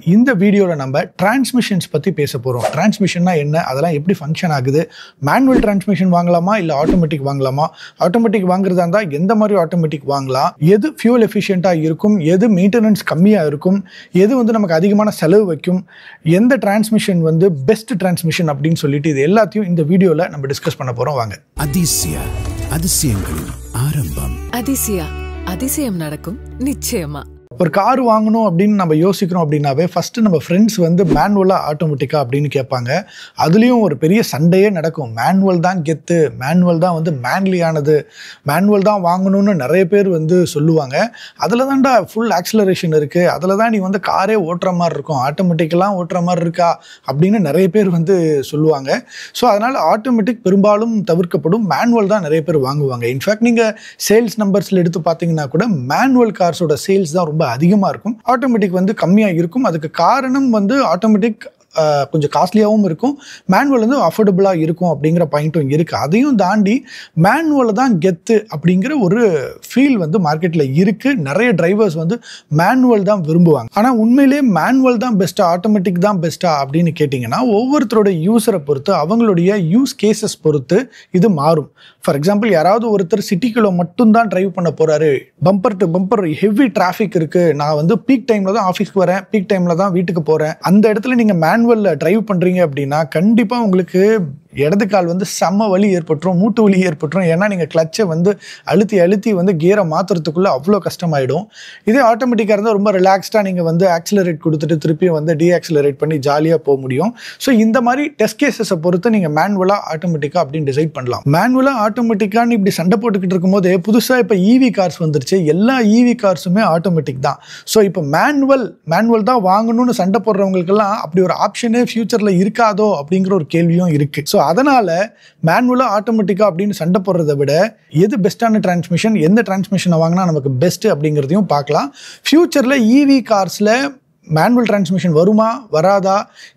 இந்த வீடியோல நம்ம டிரான்ஸ்மிஷன்ஸ் பத்தி பேச போறோம். டிரான்ஸ்மிஷன்னா என்ன, அதெல்லாம் எப்படி ஃபங்க்ஷன் ஆகுது, மேனுவல் டிரான்ஸ்மிஷன் வாங்கலாமா இல்ல ஆட்டோமேட்டிக் வாங்கலாமா, ஆட்டோமேட்டிக் வாங்குறதா இருந்தா எந்த மாதிரி ஆட்டோமேட்டிக் வாங்கலாம், எது ஃபியூல் எஃபிஷியன்ட்டா இருக்கும், எது மெயின்டெனன்ஸ் கம்மியா இருக்கும், எது நமக்கு அதிகமான செலவு வைக்கும், எந்த டிரான்ஸ்மிஷன் பெஸ்ட் டிரான்ஸ்மிஷன் அப்படின்னு சொல்லிட்டு இது எல்லாத்தையும் இந்த வீடியோல நம்ம டிஸ்கஸ் பண்ண போறோம். வாங்க. அதிசயங்களின் ஆரம்பம். அதிசயம் நடக்கும் நிச்சயமா. ஒரு கார் வாங்கணும் அப்படின்னு நம்ம யோசிக்கிறோம் அப்படின்னாவே ஃபஸ்ட்டு நம்ம ஃப்ரெண்ட்ஸ் மேனுவலாக ஆட்டோமேட்டிக்காக அப்படின்னு கேட்பாங்க. அதுலேயும் ஒரு பெரிய சண்டையே நடக்கும். மேனுவல் தான் கெத்து, மேனுவல் தான் மேன்லியானது, மேனுவல் தான் வாங்கணும்னு நிறைய பேர் சொல்லுவாங்க. அதில் தான்டா ஃபுல் ஆக்சிலரேஷன் இருக்குது, அதில் தான் நீ காரே ஓட்டுற மாதிரி இருக்கும், ஆட்டோமேட்டிக்கெல்லாம் ஓட்டுற மாதிரி இருக்கா அப்படின்னு நிறைய பேர் சொல்லுவாங்க. ஸோ அதனால் ஆட்டோமேட்டிக் பெரும்பாலும் தவிர்க்கப்படும், மேனுவல் தான் நிறைய பேர் வாங்குவாங்க. இன்ஃபேக்ட் நீங்கள் சேல்ஸ் நம்பர்ஸில் எடுத்து பார்த்தீங்கன்னா கூட மேனுவல் கார்ஸோட சேல்ஸ் தான் ரொம்ப அதிகமாக இருக்கும், ஆட்டோமேட்டிக் கம்மியாக இருக்கும். அதுக்கு காரணம் ஆட்டோமேட்டிக் கொஞ்சம் காஸ்ட்லியாகவும் இருக்கும், மேனுவல் அஃபோர்டபுளாக இருக்கும் அப்படிங்கிற பாயிண்ட்டும் இருக்குது. அதையும் தாண்டி மேனுவல் தான் கெத்து அப்படிங்கிற ஒரு ஃபீல் மார்க்கெட்டில் இருக்குது. நிறைய டிரைவர்ஸ் மேனுவல் தான் விரும்புவாங்க. ஆனால் உண்மையிலே மேனுவல் தான் பெஸ்ட்டா ஆட்டோமேட்டிக் தான் பெஸ்ட்டா அப்படின்னு கேட்டிங்கன்னா ஒவ்வொருத்தரோட யூஸரை பொறுத்து, அவங்களுடைய யூஸ் கேசஸ் பொறுத்து இது மாறும். ஃபார் எக்ஸாம்பிள், யாராவது ஒருத்தர் சிட்டிக்குள்ளே மட்டும்தான் டிரைவ் பண்ண போகிறாரு, bumper to bumper heavy traffic இருக்குது, நான் பீக் டைமில் தான் ஆஃபீஸ்க்கு வரேன், பீக் டைமில் தான் வீட்டுக்கு போகிறேன், அந்த இடத்துல நீங்கள் மேனுவல் டிரைவ் பண்றீங்க அப்படின்னா கண்டிப்பா உங்களுக்கு இடது கால் செம்ம வலி ஏற்பட்டுரும், மூட்டு வலி ஏற்பட்டுரும். ஏன்னா நீங்கள் கிளச்சை அழுத்தி அழுத்தி கியரை மாற்றுறதுக்குள்ளே அவ்வளோ கஷ்டமாயிடும். இதே ஆட்டோமேட்டிக்காக இருந்தால் ரொம்ப ரிலாக்ஸ்டாக நீங்கள் ஆக்சிலரேட் கொடுத்துட்டு திருப்பியும் டீஆக்சிலரேட் பண்ணி ஜாலியாக போக முடியும். ஸோ இந்த மாதிரி டெஸ்ட் கேசஸை பொறுத்து நீங்கள் மேனுவலாக ஆட்டோமேட்டிக்காக அப்படின்னு டிசைட் பண்ணலாம். மேனுவலாக ஆட்டோமேட்டிக்கான்னு இப்படி சண்டை போட்டுக்கிட்டு இருக்கும்போது புதுசாக இப்போ ஈவி கார்ஸ் வந்துருச்சு. எல்லா ஈவி கார்ஸுமே ஆட்டோமேட்டிக் தான். ஸோ இப்போ மேனுவல் தான் வாங்கணும்னு சண்டை போடுறவங்களுக்கெல்லாம் அப்படி ஒரு ஆப்ஷனே ஃபியூச்சரில் இருக்காதோ அப்படிங்கிற ஒரு கேள்வியும் இருக்குது. ஸோ அதனால மேனுவலா ஆட்டோமேட்டிக்கா அப்படின்னு சண்டை போடுறதை விட எது பெஸ்டான டிரான்ஸ்மிஷன், எந்த டிரான்ஸ்மிஷனை வாங்கினா நமக்கு பெஸ்ட் அப்படிங்கிறதையும் பார்க்கலாம். ஃபியூச்சர்ல ஈவி கார்ஸ்ல மேனுவல் டிரான்ஸ்மிஷன் வருமா வராதா,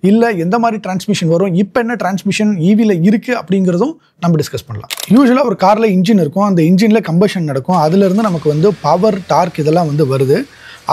இல்லை எந்த மாதிரி டிரான்ஸ்மிஷன் வரும், இப்போ என்ன டிரான்ஸ்மிஷன் ஈவியில் இருக்குது அப்படிங்கிறதும் நம்ம டிஸ்கஸ் பண்ணலாம். யூஸ்வலாக ஒரு காரில் இன்ஜின் இருக்கும், அந்த இன்ஜினில் கம்பஷன் நடக்கும், அதுலேருந்து நமக்கு பவர் டார்க் இதெல்லாம் வருது.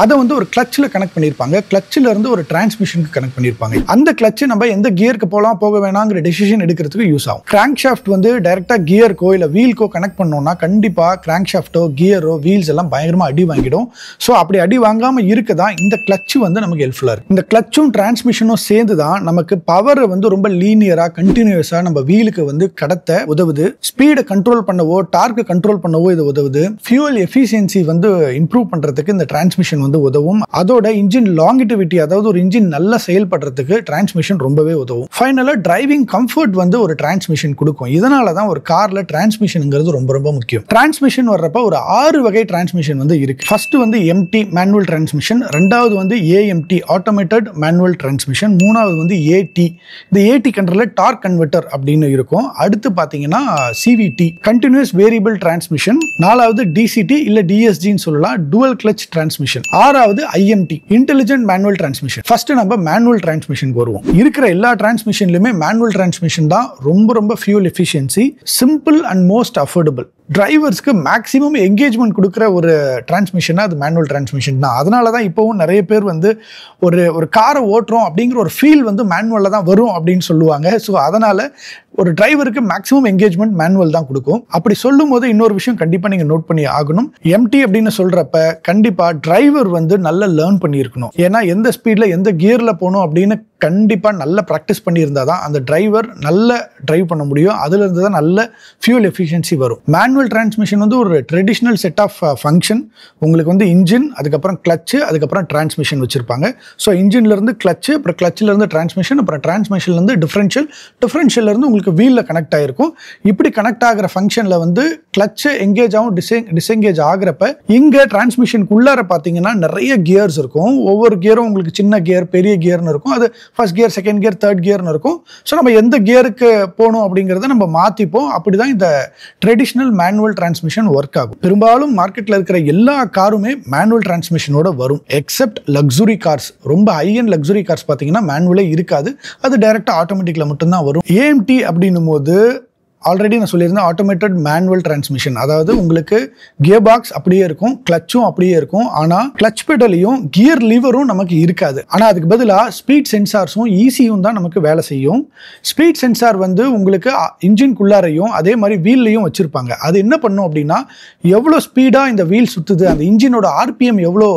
அதை ஒரு கிளச்சில் கனெக்ட் பண்ணியிருப்பாங்க, கிளச்சில் இருந்து ஒரு டிரான்ஸ்மிஷனுக்கு கனெக்ட் பண்ணியிருப்பாங்க. அந்த கிளச்சு நம்ம எந்த கியருக்கு போகலாம் போக வேணாங்கிற டெசிஷன் எடுக்கிறதுக்கு யூஸ் ஆகும். கிராங்க் ஷாஃப்ட் டைரெக்டாக கியருக்கோ இல்லை வீல்கோ கனெக்ட் பண்ணோம்னா கண்டிப்பாக கிராங்க் ஷாஃப்ட்டோ கியரோ வீல்ஸ் எல்லாம் பயங்கரமாக அடி வாங்கிடும். ஸோ அப்படி அடி வாங்காமல் இருக்க தான் இந்த கிளச்சு நமக்கு ஹெல்ப்ஃபுல்லாக இருக்குது. இந்த கிளச்சும் டிரான்ஸ்மிஷனும் சேர்ந்து தான் நமக்கு பவரை ரொம்ப லீனியராக கண்டினியூஸாக நம்ம வீலுக்கு கடத்த உதவுது. ஸ்பீடை கண்ட்ரோல் பண்ணவோ டார்க்கை கண்ட்ரோல் பண்ணவோ இது உதவுது. ஃபியூல் எஃபிஷியன்சி இம்ப்ரூவ் பண்ணுறதுக்கு இந்த டிரான்ஸ்மிஷன் உதவும். அதோட இன்ஜின் லாங்கிட்டிவிட்டி, அதாவது ஒரு இன்ஜின் நல்லா செயல்படுறதுக்கு டிரான்ஸ்மிஷன் ரொம்பவே உதவும். ஃபைனலா டிரைவிங் கம்ஃபர்ட் ஒரு டிரான்ஸ்மிஷன் கொடுக்கும். இதனால தான் ஒரு கார்ல டிரான்ஸ்மிஷன்ங்கிறது ரொம்ப ரொம்ப முக்கியம். டிரான்ஸ்மிஷன் வர்றப்ப ஒரு 6 வகை டிரான்ஸ்மிஷன் இருக்கு. ஃபர்ஸ்ட் எம்டி மேனுவல் டிரான்ஸ்மிஷன், ரெண்டாவது ஏஎம்டி ஆட்டோமேட்டட் மேனுவல் டிரான்ஸ்மிஷன், மூணாவது ஏடி. இந்த ஏடி கண்ட்ரோலர் டார்க் கன்வெர்ட்டர் அப்படின்னு இருக்கும். அடுத்து பாத்தீங்கன்னா சிவிடி கண்டினியூஸ் வேரியபிள் டிரான்ஸ்மிஷன், நாலாவது டிசிடி இல்ல டிஎஸ்ஜின்னு சொல்லலாம், டுவல் கிளட்ச் டிரான்ஸ்மிஷன், ஆறாவது IMT intelligent manual transmission. First நம்ம மேனுவல் டிரான்ஸ்மிஷனுக்கு வருவோம். இருக்கிற எல்லா டிரான்ஸ்மிஷன்லயுமே மேனுவல் டிரான்ஸ்மிஷன் தான் ரொம்ப ரொம்ப fuel efficiency, simple and most affordable. டிரைவர்ஸ்க்கு மேக்ஸிமம் என்கேஜ்மெண்ட் கொடுக்குற ஒரு டிரான்ஸ்மிஷனா அது மேனுவல் டிரான்ஸ்மிஷன் தான். அதனால தான் இப்போவும் நிறைய பேர் ஒரு காரை ஓட்டுறோம் அப்படிங்கிற ஒரு ஃபீல் மேனுவலில் தான் வரும் அப்படின்னு சொல்லுவாங்க. ஸோ அதனால ஒரு டிரைவருக்கு மேக்ஸிமம் என்கேஜ்மெண்ட் மேனுவல் தான் கொடுக்கும். அப்படி சொல்லும் போது இன்னொரு விஷயம் கண்டிப்பாக நீங்கள் நோட் பண்ணி ஆகணும். எம்டி அப்படின்னு சொல்றப்ப கண்டிப்பாக டிரைவர் நல்லா லேர்ன் பண்ணியிருக்கணும். ஏன்னா எந்த ஸ்பீடில் எந்த கியரில் போகணும் அப்படின்னு கண்டிப்பாக நல்ல ப்ராக்டிஸ் பண்ணியிருந்தா தான் அந்த டிரைவர் நல்ல டிரைவ் பண்ண முடியும். அதுல இருந்து தான் நல்ல ஃபியூல் எஃபிஷியன்சி வரும். மேனுவல் டிரான்ஸ்மிஷன் ஒரு ட்ரெடிஷ்னல் செட் ஆஃப் ஃபங்க்ஷன். உங்களுக்கு இன்ஜின், அதுக்கப்புறம் கிளச்சு, அதுக்கப்புறம் டிரான்ஸ்மிஷன் வச்சிருப்பாங்க. ஸோ இன்ஜின்லேருந்து கிளச்சு, அப்புறம் கிளச்சிலேருந்து டிரான்ஸ்மிஷன், அப்புறம் டிரான்ஸ்மிஷன்லேருந்து டிஃபரன்ஷியல்லேருந்து உங்களுக்கு வீலில் கனெக்ட் ஆகிருக்கும். இப்படி கனெக்ட் ஆகிற ஃபங்க்ஷனில் கிளச்சு எங்கேஜ் ஆகும், டிஸ்எங்கேஜ் ஆகிறப்ப இங்கே டிரான்ஸ்மிஷனுக்கு உள்ளார பார்த்தீங்கன்னா நிறைய கியர்ஸ் இருக்கும். ஒவ்வொரு கியரும் உங்களுக்கு சின்ன கியர், பெரிய கியர்னு இருக்கும். அது first gear, second gear, third கியர்னு இருக்கும். ஸோ நம்ம எந்த கியருக்கு போகணும் அப்படிங்கிறத நம்ம மாற்றிப்போம். அப்படி தான் இந்த ட்ரெடிஷ்னல் மேனுவல் டிரான்ஸ்மிஷன் ஒர்க் ஆகும். பெரும்பாலும் மார்க்கெட்டில் இருக்கிற எல்லா காருமே மேனுவல் டிரான்ஸ்மிஷனோட வரும், எக்ஸப்ட் லக்ஸுரி கார்ஸ். ரொம்ப ஹை அண்ட் லக்ஸுரி கார்ஸ் பார்த்தீங்கன்னா மேனுவலே இருக்காது, அது டைரெக்டாக ஆட்டோமேட்டிக்கில் மட்டும்தான் வரும். ஏஎம்டி அப்படின்னும் போது ஆல்ரெடி நான் சொல்லியிருந்தேன் ஆட்டோமேட்டட் மேனுவல் டிரான்ஸ்மிஷன். அதாவது உங்களுக்கு கியர் பாக்ஸ் அப்படியே இருக்கும், கிளச்சும் அப்படியே இருக்கும். ஆனால் கிளச் பெடலையும் கியர் லிவரும் நமக்கு இருக்காது. ஆனால் அதுக்கு பதிலாக ஸ்பீட் சென்சார்ஸும் ஈசியும் தான் நமக்கு வேலை செய்யும். ஸ்பீட் சென்சார் வந்து உங்களுக்கு இன்ஜின்குள்ளாரையும் அதே மாதிரி வீல்லையும் வச்சிருப்பாங்க. அது என்ன பண்ணும் அப்படின்னா எவ்வளோ ஸ்பீடாக இந்த வீல் சுற்றுது, அந்த இன்ஜினோட ஆர்பிஎம் எவ்வளோ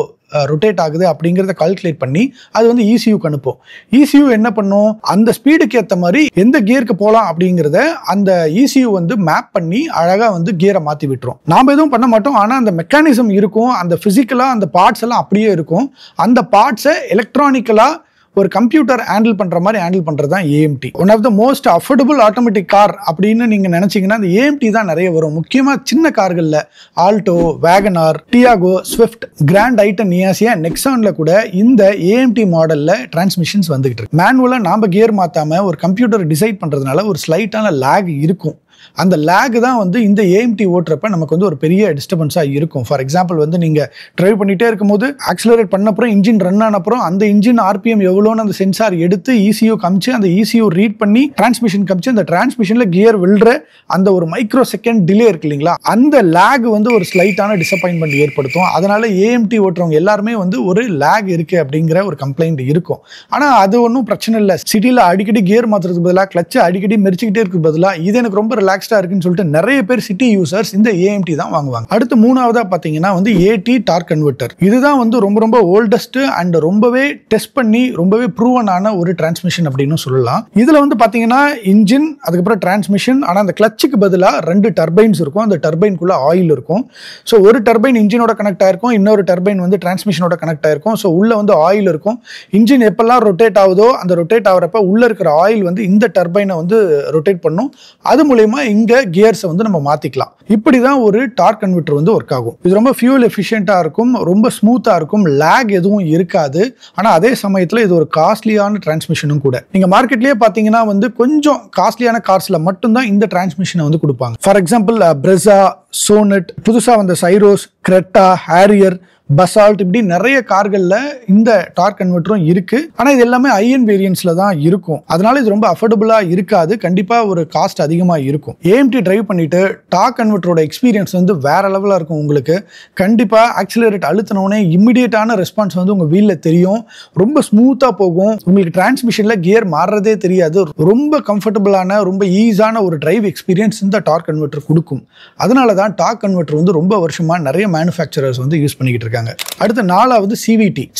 ரொட்டேட் ஆகுது அப்படிங்கிறத கால்குலேட் பண்ணி அது வந்து ECUக்கு அனுப்பும். ECU என்ன பண்ணும், அந்த ஸ்பீடுக்கு ஏற்ற மாதிரி எந்த கியருக்கு போகலாம் அப்படிங்கிறத அந்த ECU வந்து மேப் பண்ணி அழகாக வந்து கியரை மாற்றி விட்டுரும். நாம் எதுவும் பண்ண மாட்டோம், ஆனால் அந்த மெக்கானிசம் இருக்கும், அந்த ஃபிசிக்கலாக அந்த பார்ட்ஸ் எல்லாம் அப்படியே இருக்கும். அந்த பார்ட்ஸை எலக்ட்ரானிக்கலாக ஒரு கம்ப்யூட்டர் ஹேண்டில் பண்ற மாதிரி ஹேண்டில் பண்றது தான் AMT. One of the most affordable automatic car அப்படின்னு நீங்க நினைச்சீங்கன்னா அந்த AMT தான் நிறைய வரும். முக்கியமா சின்ன கார்கள்ல Alto, WagonR, Tiago, Swift, Grand i ten, நியாசியா, நெக்ஸான்ல கூட இந்த AMT மாடல்ல டிரான்ஸ்மிஷன்ஸ் வந்துகிட்டு இருக்கு. மேனுவலா நாம கியர் மாத்தாம ஒரு கம்ப்யூட்டர் டிசைட் பண்றதுனால ஒரு ஸ்லைட்டான லேக் இருக்கும். அந்த லேக் தான் வந்து இந்த AMT ஓட்டுறப்ப நமக்கு வந்து ஒரு பெரிய டிஸ்டர்பன்ஸாக இருக்கும். ஃபார் எக்ஸாம்பிள் வந்து நீங்கள் ட்ரைவ் பண்ணிகிட்டே இருக்கும்போது ஆக்சிலரேட் பண்ண அப்புறம் இன்ஜின் ரன் ஆன அப்புறம் அந்த இன்ஜின் RPM எவ்வளோன்னு அந்த சென்சார் எடுத்து ECU காமிச்சு அந்த ECU ரீட் பண்ணி டிரான்ஸ்மிஷன் காமிச்சு அந்த டிரான்ஸ்மிஷனில் கியர் விழுற அந்த ஒரு மைக்ரோ செகண்ட் டிலே இருக்கு இல்லைங்களா, அந்த லேக் வந்து ஒரு ஸ்லைட்டான டிசப்பாயின்மெண்ட் ஏற்படுத்தும். அதனால AMT ஓட்டுறவங்க எல்லாருமே வந்து ஒரு லேக் இருக்கு அப்படிங்கிற ஒரு கம்ப்ளைண்ட் இருக்கும். ஆனால் அது ஒன்றும் பிரச்சனை இல்லை. சிட்டியில் அடிக்கடி கியர் மாற்றுறதுக்கு பதிலாக கிளச்சை அடிக்கடி மெரிச்சிக்கிட்டே இருக்கு பதிலாக இது எனக்கு ரொம்ப ரிலாக்ஸ்டா இருக்குன்னு சொல்லிட்டு நிறைய பேர் சிட்டி யூசர்ஸ் இந்த AMT தான் வாங்குவாங்க. அடுத்து மூணாவதா பாத்தீங்கன்னா வந்து AT டார்க் கன்வெர்ட்டர். இதுதான் வந்து ரொம்ப ரொம்ப ஓல்டஸ்ட் அண்ட் ரொம்பவே டெஸ்ட் பண்ணி ரொம்பவே ப்ரூவன் ஆன ஒரு டிரான்ஸ்மிஷன் அப்படின்னு சொல்லலாம். இதுல வந்து பாத்தீங்கன்னா இன்ஜின், அதுக்கப்புறம் டிரான்ஸ்மிஷன், ஆனா அந்த கிளச்சுக்கு பதிலா 2 டர்பைன்ஸ் இருக்கும். அந்த டர்பைனுக்குள்ள ஆயில் இருக்கும். ஸோ ஒரு டர்பைன் இன்ஜினோட கனெக்ட் ஆயிருக்கும், இன்னொரு டர்பைன் வந்து டிரான்ஸ்மிஷனோட கனெக்ட் ஆயிருக்கும். ஸோ உள்ள வந்து ஆயில் இருக்கும். இன்ஜின் எப்பெல்லாம் ரொட்டேட் ஆகுதோ அந்த ரொட்டேட் ஆகிறப்ப உள்ள இருக்கிற ஆயில் வந்து இந்த டர்பைனை வந்து ரொட்டேட் பண்ணும். அது மூலமா இங்க கியர்ஸை வந்து நம்ம மாத்திக்கலாம். இப்படிதான் ஒரு டார்க் கன்வெர்ட்டர் வந்து ஒர்க் ஆகும். இது ரொம்ப ஃபியூல் எஃபிஷியன்ட்டா இருக்கும், ரொம்ப ஸ்மூத்தா இருக்கும், லேக் எதுவும் இருக்காது. ஆனா அதே சமயத்துல இது ஒரு காஸ்ட்லியான டிரான்ஸ்மிஷனும் கூட. நீங்க மார்க்கெட்லயே பாத்தீங்கன்னா வந்து கொஞ்சம் காஸ்ட்லியான கார்ஸ்ல மட்டும்தான் இந்த டிரான்ஸ்மிஷனை வந்து கொடுப்பாங்க. ஃபார் எக்ஸாம்பிள் பிரெஸா, சோனட், புதுசா வந்த சைரோஸ், கிரெட்டா, ஹேரியர், பசால்ட், இப்படி நிறைய கார்கள்ல இந்த டார்க் கன்வெர்ட்டரும் இருக்கு. ஆனா இது எல்லாமே ஐஎன் வேரியன்ட்ஸ்ல தான் இருக்கும். அதனால இது ரொம்ப அஃபோர்டபுளா இருக்காது. கண்டிப்பா ஒரு காஸ்ட் அதிகமா இருக்கும். AMT டிரைவ் பண்ணிட்டு டார்க் கன்வெர்ட்டரோட எக்ஸ்பீரியன்ஸ் வந்து வேற லெவலா இருக்கும். உங்களுக்கு கண்டிப்பா ஆக்சிலரேட் அழுத்தினோடனே இம்மிடியேட்டான ரெஸ்பான்ஸ் வந்து உங்க வீல்ல தெரியும். ரொம்ப ஸ்மூத்தா போகும். உங்களுக்கு டிரான்ஸ்மிஷன்ல கியர் மாறுறதே தெரியாது. ரொம்ப கம்ஃபர்டபுளான ரொம்ப ஈஸியான ஒரு டிரைவ் எக்ஸ்பீரியன்ஸ் இந்த டார்க் கன்வெர்ட்டர் கொடுக்கும். அதனால தான் டார்க் கன்வெர்ட்டர் வந்து ரொம்ப வருஷமா நிறைய மேனுஃபேக்சரர்ஸ் வந்து யூஸ் பண்ணிக்கிட்டு இருக்காங்க. அடுத்து 4வது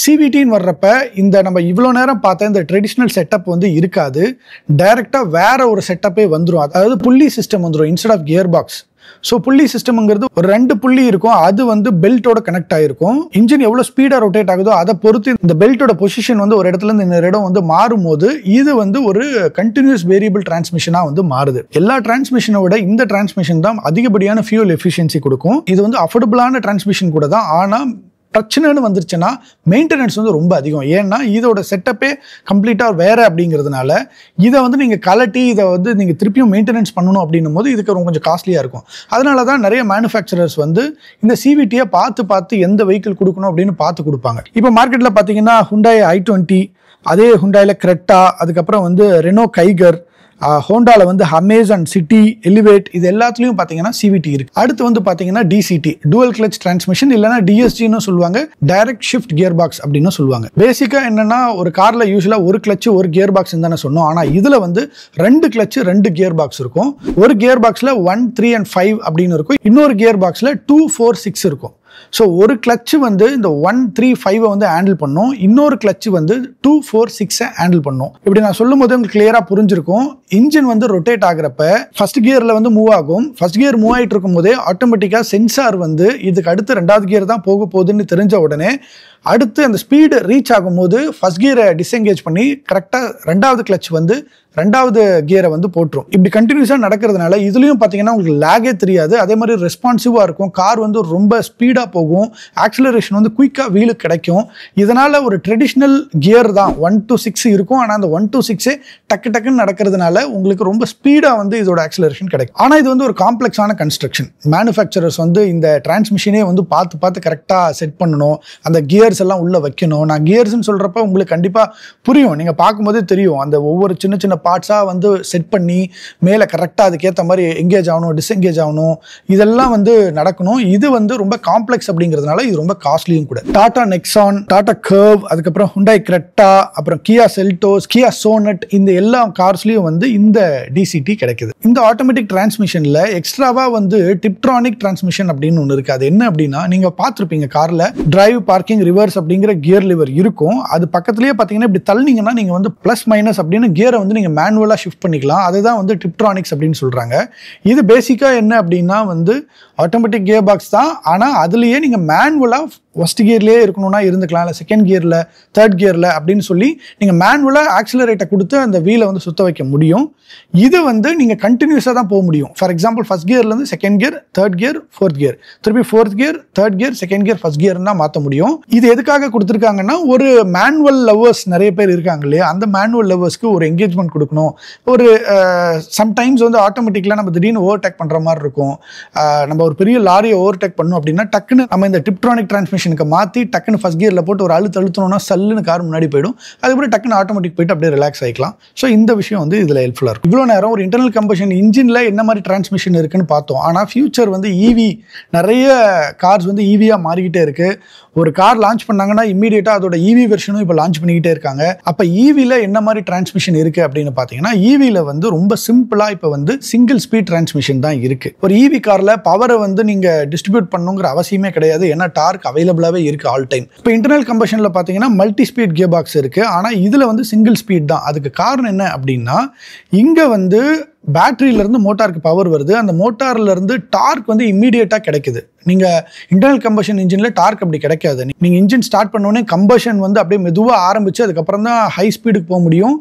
CVT வர்றப்ப இந்த நம்ம இவ்வளவு நேரம் பார்த்த இந்த ட்ரெடிஷனல் செட்டப் வந்து இருக்காது. டைரக்டா வேற ஒரு செட்டப்பே வந்துடும். அதாவது புள்ளி சிஸ்டம் வந்துடும் instead of gear box. So pulley சிஸ்டம்ங்கிறது ஒரு 2 புள்ளி இருக்கும். அது வந்து பெல்ட்டோட கனெக்ட் ஆயிருக்கும். இன்ஜின் எவ்வளோ ஸ்பீடாக ரொட்டேட் ஆகுதோ அதை பொறுத்து இந்த பெல்ட்டோட பொசிஷன் வந்து ஒரு இடத்துல இருந்து இன்னொரு இடம் வந்து மாறும்போது இது வந்து ஒரு கண்டினியூஸ் வேரியபிள் டிரான்ஸ்மிஷனாக வந்து மாறுது. எல்லா டிரான்ஸ்மிஷனை விட இந்த டிரான்ஸ்மிஷன் தான் அதிகப்படியான ஃபியூல் எஃபிஷியன்சி கொடுக்கும். இது வந்து அஃபோர்டபுளான டிரான்ஸ்மிஷன் கூட தான். ஆனால் பிரச்சனைன்னு வந்துருச்சுன்னா மெயின்டெனன்ஸ் வந்து ரொம்ப அதிகம். ஏன்னா இதோட செட்டப்பே கம்ப்ளீட்டாக வேற அப்படிங்கிறதுனால இதை வந்து நீங்கள் கலட்டி இதை வந்து நீங்கள் திருப்பியும் மெயின்டெனன்ஸ் பண்ணணும் அப்படின்னும் போது இதுக்கு கொஞ்சம் காஸ்ட்லியாக இருக்கும். அதனால தான் நிறைய மேனுஃபேக்சரர்ஸ் வந்து இந்த CVT-யை பார்த்து எந்த வெஹிக்கிள் கொடுக்கணும் அப்படின்னு பார்த்து கொடுப்பாங்க. இப்போ மார்க்கெட்டில் பார்த்தீங்கன்னா ஹுண்டாய் i20, அதே ஹுண்டாயில் கிரெட்டா, அதுக்கப்புறம் வந்து ரெனோ கைகர், ஹோண்டால வந்து அமேசான் சிட்டி, எலிவேட், இது எல்லாத்துலயும் பாத்தீங்கன்னா CVT இருக்கு. அடுத்து வந்து பாத்தீங்கன்னா DCT, டூவல் கிளச் டிரான்ஸ்மிஷன், இல்லைன்னா DSG-ன்னு சொல்லுவாங்க, டைரக்ட் ஷிஃப்ட் கியர் பாக்ஸ் அப்படின்னு சொல்லுவாங்க. பேசிக்கா என்னன்னா ஒரு கார்ல யூஸ்வலா ஒரு கிளச் ஒரு கியர் பாக்ஸ் தானே சொன்னோம். ஆனா இதுல வந்து 2 கிளச் 2 கியர் பாக்ஸ் இருக்கும். ஒரு கியர் பாக்ஸ்ல 1, 3 and 5 அப்படின்னு இருக்கும். இன்னொரு கியர் பாக்ஸ்ல 2, 4, 6 இருக்கும். ஸோ ஒரு கிளச்சு வந்து இந்த 1, 3, 5 வந்து ஹேண்டில் பண்ணும். இன்னொரு கிளச்சு வந்து 2, 4, 6 ஹேண்டில் பண்ணும். இப்படி நான் சொல்லும் போது உங்களுக்கு கிளியரா புரிஞ்சிருக்கும். இன்ஜின் வந்து ரொட்டேட் ஆகிறப்ப ஃபர்ஸ்ட் கியர்ல வந்து மூவ் ஆகும். ஃபர்ஸ்ட் கியர் மூவ் ஆகிட்டு இருக்கும் போதே ஆட்டோமேட்டிக்கா சென்சார் வந்து இதுக்கு அடுத்து 2வது கியர் தான் போக போகுதுன்னு தெரிஞ்ச உடனே அடுத்து அந்த ஸ்பீடு ரீச் ஆகும்போது ஃபர்ஸ்ட் கியரை டிஸ்எங்கேஜ் பண்ணி கரெக்டாக 2வது கிளச் வந்து 2வது கியரை வந்து போட்டுரும். இப்படி கண்டினியூஸாக நடக்கிறதுனால இதுலயும் பார்த்தீங்கன்னா உங்களுக்கு லேகே தெரியாது. அதே மாதிரி ரெஸ்பான்சிவாக இருக்கும். கார் வந்து ரொம்ப ஸ்பீடாக போகும். ஆக்சிலரேஷன் வந்து குயிக்காக வீலுக்கு கிடைக்கும். இதனால ஒரு ட்ரெடிஷ்னல் கியர் தான் 1 to 6 இருக்கும். ஆனால் அந்த 1 to 6 டக்குன்னு நடக்கிறதுனால உங்களுக்கு ரொம்ப ஸ்பீடாக வந்து இதோட ஆக்சிலரேஷன் கிடைக்கும். ஆனால் இது வந்து ஒரு காம்ப்ளெக்ஸான கன்ஸ்ட்ரக்ஷன். மேனுஃபேக்சரர்ஸ் வந்து இந்த டிரான்ஸ்மிஷனே வந்து பார்த்து கரெக்டாக செட் பண்ணணும். அந்த கியர் கியர்ஸ் எல்லாம் உள்ள வைக்கணும். நான் கியர்ஸ்ன்னு சொல்றப்ப உங்களுக்கு கண்டிப்பா புரியும், நீங்க பார்க்கும்போதே தெரியும். அந்த ஒவ்வொரு சின்ன சின்ன பார்ட்ஸா வந்து செட் பண்ணி மேலே கரெக்டாக அதுக்கேற்ற மாதிரி எங்கேஜ் ஆகணும், டிஸ்எங்கேஜ் ஆகணும், இதெல்லாம் வந்து நடக்கணும். இது வந்து ரொம்ப காம்ப்ளெக்ஸ் அப்படிங்கிறதுனால இது ரொம்ப காஸ்ட்லியும் கூட. டாடா நெக்ஸான், டாடா கர்வ், அதுக்கப்புறம் ஹுண்டாய் கிரெட்டா, அப்புறம் கியா செல்டோஸ், கியா சோனட், இந்த எல்லா கார்ஸ்லயும் வந்து இந்த டிசிடி கிடைக்குது. இந்த ஆட்டோமேட்டிக் டிரான்ஸ்மிஷன்ல எக்ஸ்ட்ராவா வந்து டிப்ட்ரானிக் டிரான்ஸ்மிஷன் அப்படின்னு ஒன்று இருக்கு. அது என்ன அப்படின்னா, நீங்க பார்த்துருப்பீங்க கார்ல டிரைவ், பார்க்கிங், ரிவர்ஸ் அப்படிங்கிற கியர் லிவர் இருக்கும். அது பக்கத்துலயே பார்த்தீங்கன்னா இப்படி தள்ளினீங்கன்னா நீங்க வந்து பிளஸ் மைனஸ் அப்படின்னு கியரை வந்து நீங்க மேனுவலா ஷிஃப்ட் பண்ணிக்கலாம். அதுதான் வந்து டிப்ட்ரானிக்ஸ் அப்படின்னு சொல்றாங்க. இது பேசிக்கா என்ன அப்படின்னா வந்து ஆட்டோமேட்டிக் கியர் பாக்ஸ் தான். ஆனால் அதுலேயே நீங்கள் மேனுவலாக ஃபர்ஸ்ட் கியர்லேயே இருக்கணும்னா இருந்துக்கலாம், இல்லை செகண்ட் கியரில், தேர்ட் கியரில் அப்படின்னு சொல்லி நீங்கள் மேனுவலாக ஆக்சிலரேட்டை கொடுத்து அந்த வீலை வந்து சுத்த வைக்க முடியும். இது வந்து நீங்கள் கண்டினியூஸாக தான் போக முடியும். ஃபார் எக்ஸாம்பிள் ஃபர்ஸ்ட் கியர்லேருந்து second gear, third gear, fourth gear, திருப்பி fourth gear, third gear, second gear, first கியர்னா மாற்ற முடியும். இது எதுக்காக கொடுத்துருக்காங்கன்னா, ஒரு மேனுவல் லவ்வர்ஸ் நிறைய பேர் இருக்காங்க இல்லையா, அந்த மேனுவல் லவ்வர்ஸ்க்கு ஒரு என்கேஜ்மெண்ட் கொடுக்கணும். ஒரு சம்டைம்ஸ் வந்து ஆட்டோமேட்டிக்கலாக நம்ம திடீர்னு ஓவர்டேக் பண்ணுற மாதிரி இருக்கும். நம்ம ஒரு பெரிய லாரியை ஓவர்டேக் பண்ணணும் அப்படின்னா டக்குன்னு நம்ம இந்த டிப்ட்ரானிக் டிரான்ஸ்மிஷனுக்கு மாற்றி டக்குன்னு ஃபர்ஸ்ட் கியரில் போட்டு ஒரு அழுத்தணும்னா சல்லுன்னு கார் முன்னாடி போயிடும். அதுக்கப்புறம் டக்குன்னு ஆட்டோமேட்டிக் போயிட்டு அப்படியே ரிலாக்ஸ் ஆகிக்கலாம். ஸோ இந்த விஷயம் வந்து இதில் ஹெல்ப்ஃபுல்லாக இருக்கும். இவ்வளோ நேரம் ஒரு இன்டர்னல் கம்பஷன் இன்ஜினில் என்ன மாதிரி டிரான்ஸ்மிஷன் இருக்குன்னு பார்த்தோம். ஆனால் ஃபியூச்சர் வந்து ஈவி, நிறைய கார்ஸ் வந்து ஈவியாக மாறிக்கிட்டே இருக்கு. ஒரு கார் லான்ச் பண்ணாங்கன்னா இம்மீடியட்டாக அதோட ஈவி வெர்ஷனும் இப்போ லான்ச் பண்ணிக்கிட்டே இருக்காங்க. அப்போ ஈவியில் என்ன மாதிரி டிரான்ஸ்மிஷன் இருக்குது அப்படின்னு பார்த்தீங்கன்னா, ஈவியில் வந்து ரொம்ப சிம்பிளாக இப்போ வந்து சிங்கிள் ஸ்பீட் டிரான்ஸ்மிஷன் தான் இருக்குது. ஒரு ஈவி காரில் பவரை வந்து நீங்கள் டிஸ்ட்ரிபியூட் பண்ணுங்கிற அவசியமே கிடையாது. ஏன்னா டார்க் அவைலபிளாகவே இருக்குது ஆல் டைம். இப்போ இன்டர்னல் கம்பஷனில் பார்த்தீங்கன்னா மல்டி ஸ்பீட் கியர் பாக்ஸ் இருக்குது. ஆனால் இதில் வந்து சிங்கிள் ஸ்பீட் தான். அதுக்கு காரணம் என்ன அப்படின்னா, இங்கே வந்து பேட்டரியிலேருந்து மோட்டாருக்கு பவர் வருது. அந்த மோட்டார்லேருந்து டார்க் வந்து இம்மீடியட்டாக கிடைக்குது. நீங்கள் இன்டர்னல் கம்பஷன் இன்ஜினில் டார்க் அப்படி கிடைக்காது. நீங்கள் இன்ஜின் ஸ்டார்ட் பண்ணோடனே கம்பஷன் வந்து அப்படியே மெதுவாக ஆரம்பித்து அதுக்கப்புறம் தான் ஹை ஸ்பீடுக்கு போக முடியும்.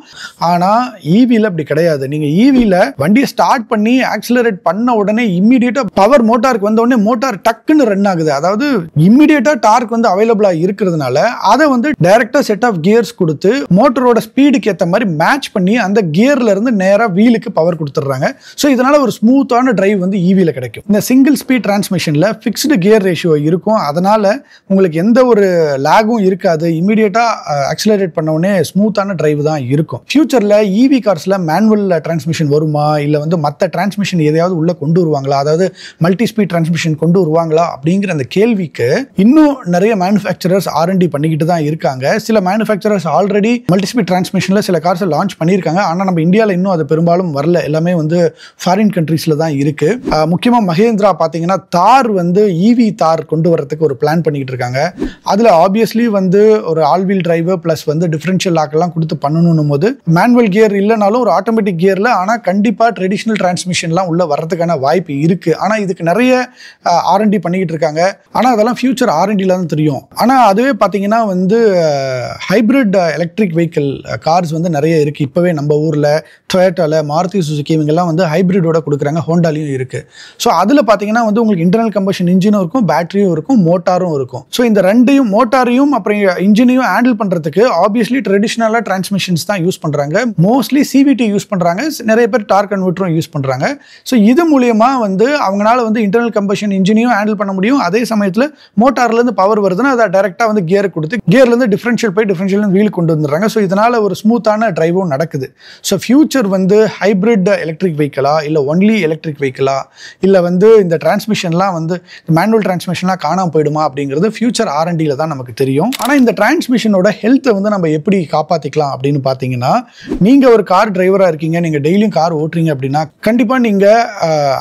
ஆனால் ஈவியில் அப்படி கிடையாது. நீங்கள் ஈவியில் வண்டியை ஸ்டார்ட் பண்ணி ஆக்சிலரேட் பண்ண உடனே இம்மீடியட்டாக பவர் மோட்டாருக்கு வந்த உடனே மோட்டார் டக்குன்னு ரன் ஆகுது. அதாவது இம்மீடியட்டாக டார்க் வந்து அவைலபிளாக இருக்கிறதுனால அதை வந்து டைரக்டாக செட் ஆஃப் கியர்ஸ் கொடுத்து மோட்டரோட ஸ்பீடுக்கு ஏற்ற மாதிரி மேட்ச் பண்ணி அந்த கியர்ல இருந்து நேராக வீலுக்கு பவர் கொடுத்துட்றாங்க. ஸோ இதனால ஒரு ஸ்மூத்தான டிரைவ் வந்து ஈவியில் கிடைக்கும். இந்த சிங்கிள் ஸ்பீட் டிரான்ஸ்மிஷனில் ஃபிக்ஸ்டு கியர் ரேஷியோ இருக்கும். அதனால உங்களுக்கு எந்த ஒரு லேகும் இருக்காது. இமீடியட்டாக ஆக்சிலரேட் பண்ண உடனே ஸ்மூத்தான டிரைவ் தான் இருக்கும். ஃபியூச்சரில் ஈவி கார்ஸில் மேனுவல் டிரான்ஸ்மிஷன் வருமா, இல்லை வந்து மற்ற டிரான்ஸ்மிஷன் எதையாவது உள்ள கொண்டு வருவாங்களா, அதாவது மல்டி ஸ்பீட் டிரான்ஸ்மிஷன் கொண்டு வருவாங்களா அப்படிங்கிற அந்த கேள்விக்கு இன்னும் நிறைய மேனுஃபேக்சரர்ஸ் R&D பண்ணிக்கிட்டு தான் இருக்காங்க. சில மேனுஃபேக்சரர்ஸ் ஆல்ரெடி மல்டி ஸ்பீட் டிரான்ஸ்மிஷனில் சில கார்ஸை லான்ச் பண்ணியிருக்காங்க. ஆனால் நம்ம இந்தியாவில் இன்னும் அது பெரும்பாலும் வரல. எல்லாமே வந்து ஃபாரின் கண்ட்ரீஸில் தான் இருக்கு. முக்கியமாக மஹேந்திரா பார்த்தீங்கன்னா தார் வந்து ஈவி தார் கொண்டு வரதுக்கு ஒரு பிளான் பண்ணிட்டு இருக்காங்க. அதுல ஆப்வியஸ்லி வந்து ஒரு ஆல் வீல் டிரைவ் பிளஸ் வந்து டிஃபரன்ஷியல் லாக் எல்லாம் கொடுத்து பண்ணணும் போது மேனுவல் கியர் இல்லைனாலும் ஒரு ஆட்டோமேட்டிக் கியர்ல ஆனா கண்டிப்பா ட்ரெடிஷனல் டிரான்ஸ்மிஷன்லாம் உள்ள வரதுக்கான வாய்ப்பு இருக்கு. ஆனா இதுக்கு நிறைய R&D பண்ணிக்கிட்டு இருக்காங்க. ஆனா அதெல்லாம் ஃபியூச்சர் R&Dல தான் தெரியும். ஆனா அதுவே பாத்தீங்கன்னா வந்து ஹைபிரிட் எலக்ட்ரிக் வெஹிக்கிள் கார்ஸ் வந்து நிறைய இருக்கு. இப்பவே நம்ம ஊர்ல டொயோட்டால, மாருதி சுசுகி இவங்கெல்லாம் வந்து ஹைபிரிடோட கொடுக்குறாங்க. ஹோண்டாலையும் இருக்கு. ஸோ அதுல பாத்தீங்கன்னா வந்து உங்களுக்கு இன்டர்னல் கம்பஷன் இன்ஜினும் இருக்கும், பேட்டரியும் இருக்கும், மோட்டாரும் இருக்கும். ஸோ இந்த ரெண்டையும், மோட்டாரையும் அப்புறம் இன்ஜினையும் ஹேண்டில் பண்றதுக்கு ஆப்வியஸ்லி ட்ரெடிஷனலா டிரான்ஸ்மிஷன்ஸ் தான் யூஸ் பண்றாங்க. மோஸ்ட்லி CVT யூஸ் பண்றாங்க. நிறைய பேர் டார்க் கன்வெர்ட்டரும் யூஸ் பண்றாங்க. ஸோ இது மூலியமா வந்து அவங்களால வந்து இன்டர்னல் கம்பஷன் இன்ஜினையும் ஹேண்டில் பண்ண முடியும். அதே சமயத்தில் மோட்டார்ல இருந்து பவர் வருதுன்னா அதை டைரக்டா வந்து கியர் கொடுத்து கியர்ல இருந்து டிஃபரன்ஷியல் போய் டிஃபரன்ஷியல் வீல் கொண்டு வந்துடுறாங்க. ஸோ இதனால ஒரு ஸ்மூத்தான டிரைவும் நடக்குது. ஸோ ஃபியூச்சர் வந்து ஹைபிரிட் எலக்ட்ரிக் வெஹிக்கிளா, இல்லை ஒன்லி எலக்ட்ரிக் வெஹிக்கிளா, இல்லை வந்து இந்த டிரான்ஸ்மிஷன்லாம் வந்து மேனுவல் டிரான்ஸ்மிஷன்லாம் காணாமல் போயிடுமா அப்படிங்கிறது ஃபியூச்சர் R&Dல தான் நமக்கு தெரியும். ஆனால் இந்த டிரான்ஸ்மிஷனோட ஹெல்த்தை வந்து நம்ம எப்படி காப்பாற்றிக்கலாம் அப்படின்னு பார்த்தீங்கன்னா, நீங்கள் ஒரு கார் டிரைவராக இருக்கீங்க, நீங்கள் டெய்லியும் கார் ஓட்டுறீங்க அப்படின்னா கண்டிப்பாக நீங்கள்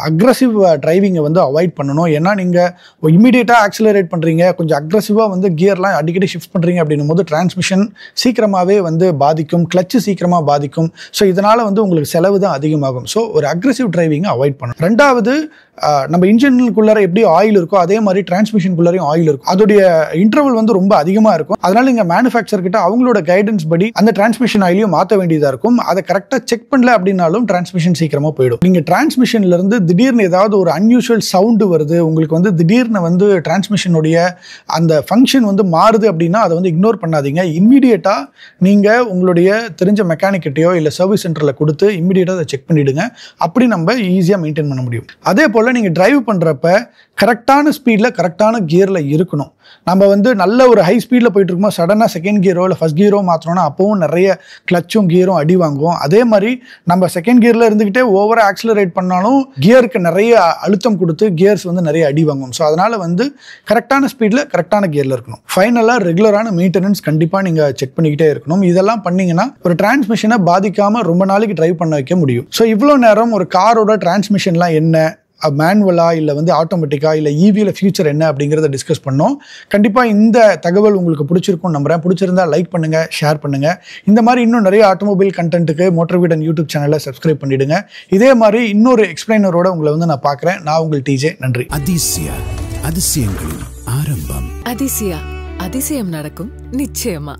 அக்ரெசிவ் டிரைவிங்கை வந்து அவாய்ட் பண்ணணும். ஏன்னா நீங்கள் இமீடியட்டாக ஆக்சிலரேட் பண்ணுறீங்க, கொஞ்சம் அக்ரெசிவாக வந்து கியர்லாம் அடிக்கடி ஷிஃப்ட் பண்ணுறீங்க அப்படின்னும் போது டிரான்ஸ்மிஷன் சீக்கிரமாகவே வந்து பாதிக்கும், கிளச்சு சீக்கிரமாக பாதிக்கும். ஸோ இதனால் வந்து உங்களுக்கு செலவு தான் அதிகமாகும். ஸோ ஒரு அக்ரெசிவ் டிரைவிங்கை அவாய்ட் பண்ணணும். ரெண்டாவது, நம்ம இன்ஜினுக்குள்ளார எப்படி ஆயில் இருக்கோ அதே மாதிரி டிரான்ஸ்மிஷனுக்குள்ளாரையும் ஆயில் இருக்கும். அதோடைய இன்டர்வல் வந்து ரொம்ப அதிகமாக இருக்கும். அதனால நீங்க மேனுஃபேக்சர் கிட்ட அவங்களோட கைடன்ஸ் படி அந்த டிரான்ஸ்மிஷன் ஆயிலையும் மாற்ற வேண்டியதாக இருக்கும். அதை கரெக்டாக செக் பண்ணல அப்படின்னாலும் டிரான்ஸ்மிஷன் சீக்கிரமாக போயிடும். நீங்கள் டிரான்ஸ்மிஷன்ல இருந்து திடீர்னு ஏதாவது ஒரு அன்யூஷுவல் சவுண்டு வருது, உங்களுக்கு வந்து திடீர்னு வந்து டிரான்ஸ்மிஷனுடைய அந்த ஃபங்க்ஷன் வந்து மாறுது அப்படின்னா அதை வந்து இக்னோர் பண்ணாதீங்க. இம்மீடியட்டாக நீங்கள் உங்களுடைய தெரிஞ்ச மெக்கானிக்கிட்டையோ இல்லை சர்வீஸ் சென்டரில் கொடுத்து இம்மீடியட்டாக அதை செக் பண்ணிவிடுங்க. அப்படி நம்ம ஈஸியாக மெயின்டைன் பண்ண முடியும். அதே போல் நீங்கள் டிரைவ் பண்ணுறப்ப கரெக்டான ஸ்பீடில் கரெக்டான கியரில் இருக்கணும். நம்ம வந்து நல்ல ஒரு ஹை ஸ்பீடில் போயிட்டு இருக்கோம், சடனாக செகண்ட் கியரோ இல்லை ஃபஸ்ட் கியரோ மாற்றணும்னா அப்போவும் நிறைய கிளச்சும் கியரும் அடி வாங்குவோம். அதே மாதிரி நம்ம செகண்ட் கியரில் இருந்துக்கிட்டே ஓவராக ஆக்சிலரேட் பண்ணாலும் கியருக்கு நிறைய அழுத்தம் கொடுத்து கியர்ஸ் வந்து நிறைய அடி வாங்கும். ஸோ அதனால் வந்து கரெக்டான ஸ்பீடில் கரெக்டான கியரில் இருக்கணும். ஃபைனலாக ரெகுலரான மெயின்டெனன்ஸ் கண்டிப்பாக நீங்கள் செக் பண்ணிக்கிட்டே இருக்கணும். இதெல்லாம் பண்ணிங்கன்னா ஒரு டிரான்ஸ்மிஷனை பாதிக்காமல் ரொம்ப நாளைக்கு டிரைவ் பண்ண வைக்க முடியும். ஸோ இவ்வளோ நேரம் ஒரு காரோட டிரான்ஸ்மிஷன்லாம் என்ன, மேனுவலா இல்லை வந்து ஆட்டோமேட்டிக்கா இல்லை ஈவியில் ஃபியூச்சர் என்ன அப்படிங்கிறத டிஸ்கஸ் பண்ணோம். கண்டிப்பாக இந்த தகவல் உங்களுக்கு பிடிச்சிருக்கும் நம்புறேன். பிடிச்சிருந்தா லைக் பண்ணுங்க, ஷேர் பண்ணுங்க. இந்த மாதிரி இன்னும் நிறைய ஆட்டோமொபைல் கண்டென்ட்டுக்கு மோட்டார் வீடன் யூடியூப் சேனலை சப்ஸ்கிரைப் பண்ணிடுங்க. இதே மாதிரி இன்னொரு எக்ஸ்பிளைனரோட உங்களை வந்து நான் பார்க்குறேன். நான் உங்கள் டிஜே. நன்றி. அதிசயங்களின் ஆரம்பம். அதிசயா, அதிசயம் நடக்கும் நிச்சயமா.